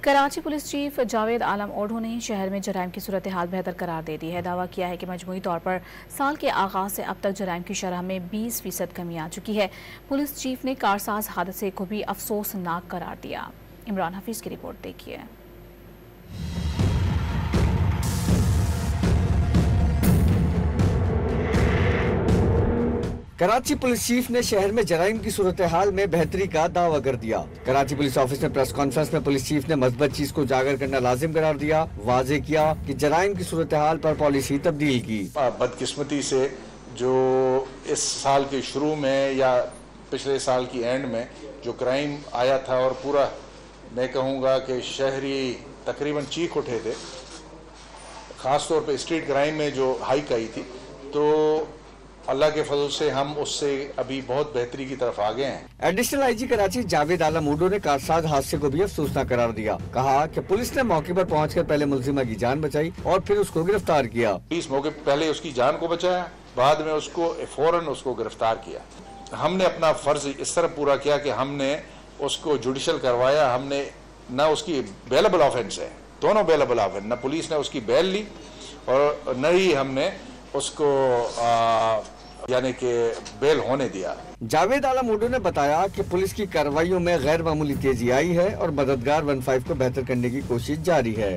Karachi police chief Javed Alam ओढ़ो ने शहर में जराइम की सूरत हाल बेहतर करार दे दी है। दावा किया है कि मजमूई तौर पर साल के आगाज से अब तक जराइम की शरह में 20% कमी आ चुकी है। पुलिस चीफ ने कारसाज हादसे को भी अफसोसनाक करार दिया। इमरान हफीज की रिपोर्ट देखिए। कराची पुलिस चीफ ने शहर में जराइम की सूरत हाल में बेहतरी का दावा कर दिया। कराची पुलिस ऑफिस में प्रेस कॉन्फ्रेंस में पुलिस चीफ ने मस्बत चीज को उजागर करना लाजिम करार दिया। वाजे किया कि जराइम की सूरत हाल पर पॉलिसी तब्दील की। बदकिस्मती से जो इस साल के शुरू में या पिछले साल की एंड में जो क्राइम आया था और पूरा मैं कहूँगा कि शहरी तकरीबन चीख उठे थे, ख़ास तौर पे स्ट्रीट क्राइम में जो हाइक आई थी, तो अल्लाह के फजल से हम उससे अभी बहुत बेहतरी की तरफ आ गए हैं। एडिशनल आईजी कराची जावेद आलम ओढ़ो ने कारसाज हादसे को भी अफसोसनाक करार दिया। कहा कि पुलिस ने मौके पर पहुंचकर पहले मुलजिमा की जान बचाई और फिर उसको गिरफ्तार किया। इस मौके पर पहले उसकी जान को बचाया, बाद में उसको फौरन उसको गिरफ्तार किया। हमने अपना फर्ज इस तरह पूरा किया कि हमने उसको जुडिशल करवाया। हमने न उसकी बेलेबल ऑफेंस है, दोनों बेलेबल ऑफेंस, न पुलिस ने उसकी बेल ली और न ही हमने उसको यानी कि बेल होने दिया। जावेद आलम ओढ़ो ने बताया कि पुलिस की कार्रवाइयों में गैर मामूली तेजी आई है और मददगार 15 को बेहतर करने की कोशिश जारी है।